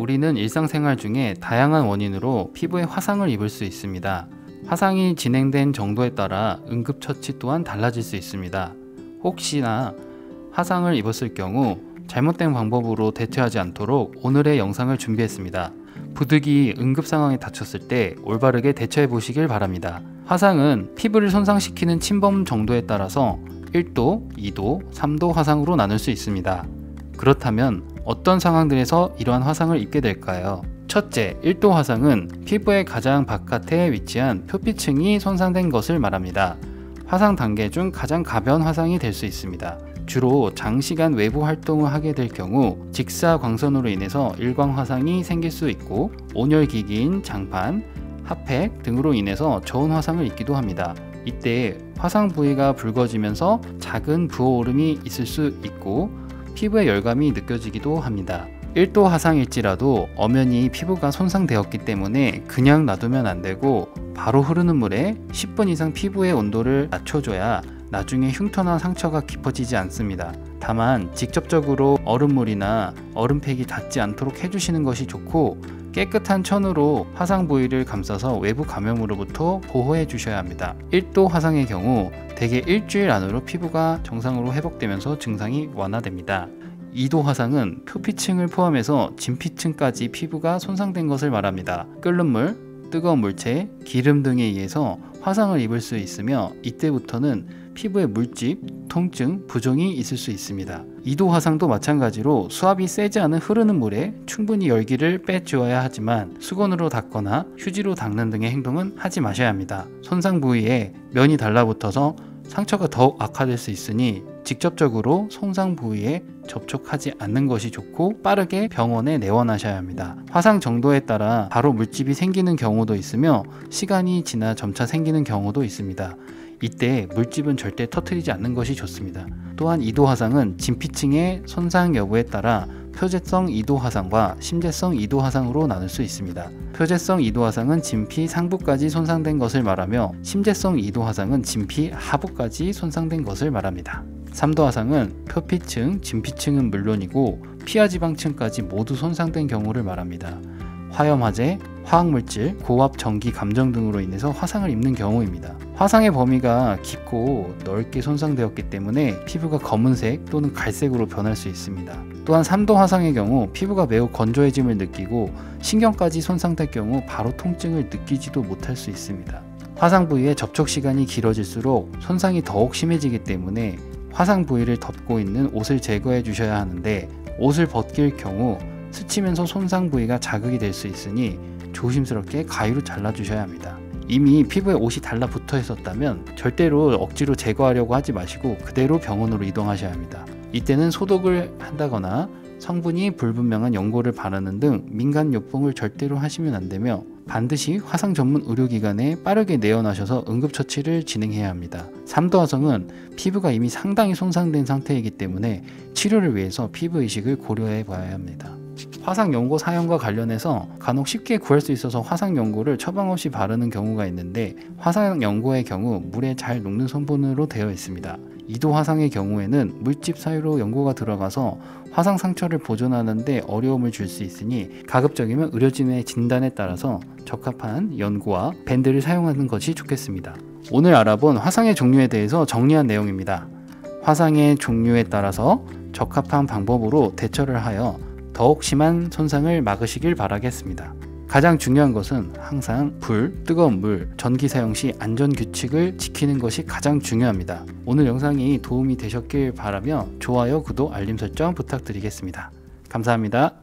우리는 일상생활 중에 다양한 원인으로 피부에 화상을 입을 수 있습니다. 화상이 진행된 정도에 따라 응급처치 또한 달라질 수 있습니다. 혹시나 화상을 입었을 경우 잘못된 방법으로 대처하지 않도록 오늘의 영상을 준비했습니다. 부득이 응급상황에 닥쳤을 때 올바르게 대처해 보시길 바랍니다. 화상은 피부를 손상시키는 침범 정도에 따라서 1도, 2도, 3도 화상으로 나눌 수 있습니다. 그렇다면 어떤 상황들에서 이러한 화상을 입게 될까요? 첫째, 1도 화상은 피부의 가장 바깥에 위치한 표피층이 손상된 것을 말합니다. 화상 단계 중 가장 가벼운 화상이 될 수 있습니다. 주로 장시간 외부 활동을 하게 될 경우 직사광선으로 인해서 일광 화상이 생길 수 있고 온열기기인 장판, 핫팩 등으로 인해서 저온 화상을 입기도 합니다. 이때 화상 부위가 붉어지면서 작은 부어오름이 있을 수 있고 피부에 열감이 느껴지기도 합니다. 1도 화상일지라도 엄연히 피부가 손상되었기 때문에 그냥 놔두면 안 되고 바로 흐르는 물에 10분 이상 피부의 온도를 낮춰줘야 나중에 흉터나 상처가 깊어지지 않습니다. 다만 직접적으로 얼음물이나 얼음팩이 닿지 않도록 해주시는 것이 좋고 깨끗한 천으로 화상 부위를 감싸서 외부 감염으로부터 보호해 주셔야 합니다. 1도 화상의 경우 대개 일주일 안으로 피부가 정상으로 회복되면서 증상이 완화됩니다. 2도 화상은 표피층을 포함해서 진피층까지 피부가 손상된 것을 말합니다. 끓는 물, 뜨거운 물체, 기름 등에 의해서 화상을 입을 수 있으며 이때부터는 피부에 물집, 통증, 부종이 있을 수 있습니다. 2도 화상도 마찬가지로 수압이 세지 않은 흐르는 물에 충분히 열기를 빼주어야 하지만 수건으로 닦거나 휴지로 닦는 등의 행동은 하지 마셔야 합니다. 손상 부위에 면이 달라붙어서 상처가 더욱 악화될 수 있으니 직접적으로 손상 부위에 접촉하지 않는 것이 좋고 빠르게 병원에 내원하셔야 합니다. 화상 정도에 따라 바로 물집이 생기는 경우도 있으며 시간이 지나 점차 생기는 경우도 있습니다. 이때 물집은 절대 터뜨리지 않는 것이 좋습니다. 또한 2도 화상은 진피층의 손상 여부에 따라 표재성 2도 화상과 심재성 2도 화상으로 나눌 수 있습니다. 표재성 2도 화상은 진피 상부까지 손상된 것을 말하며 심재성 2도 화상은 진피 하부까지 손상된 것을 말합니다. 3도 화상은 표피층, 진피층은 물론이고 피하지방층까지 모두 손상된 경우를 말합니다. 화염화재, 화학물질, 고압 전기 감정 등으로 인해서 화상을 입는 경우입니다. 화상의 범위가 깊고 넓게 손상되었기 때문에 피부가 검은색 또는 갈색으로 변할 수 있습니다. 또한 3도 화상의 경우 피부가 매우 건조해짐을 느끼고 신경까지 손상될 경우 바로 통증을 느끼지도 못할 수 있습니다. 화상 부위의 접촉 시간이 길어질수록 손상이 더욱 심해지기 때문에 화상 부위를 덮고 있는 옷을 제거해 주셔야 하는데 옷을 벗길 경우 스치면서 손상 부위가 자극이 될 수 있으니 조심스럽게 가위로 잘라 주셔야 합니다. 이미 피부에 옷이 달라붙어 있었다면 절대로 억지로 제거하려고 하지 마시고 그대로 병원으로 이동하셔야 합니다. 이때는 소독을 한다거나 성분이 불분명한 연고를 바르는 등 민간 요법을 절대로 하시면 안 되며 반드시 화상 전문 의료기관에 빠르게 내원하셔서 응급처치를 진행해야 합니다. 3도 화상은 피부가 이미 상당히 손상된 상태이기 때문에 치료를 위해서 피부이식을 고려해 봐야 합니다. 화상 연고 사용과 관련해서 간혹 쉽게 구할 수 있어서 화상 연고를 처방 없이 바르는 경우가 있는데 화상 연고의 경우 물에 잘 녹는 성분으로 되어 있습니다. 2도 화상의 경우에는 물집 사이로 연고가 들어가서 화상 상처를 보존하는 데 어려움을 줄 수 있으니 가급적이면 의료진의 진단에 따라서 적합한 연고와 밴드를 사용하는 것이 좋겠습니다. 오늘 알아본 화상의 종류에 대해서 정리한 내용입니다. 화상의 종류에 따라서 적합한 방법으로 대처를 하여 더욱 심한 손상을 막으시길 바라겠습니다. 가장 중요한 것은 항상 불, 뜨거운 물, 전기 사용 시 안전규칙을 지키는 것이 가장 중요합니다. 오늘 영상이 도움이 되셨길 바라며 좋아요, 구독, 알림 설정 부탁드리겠습니다. 감사합니다.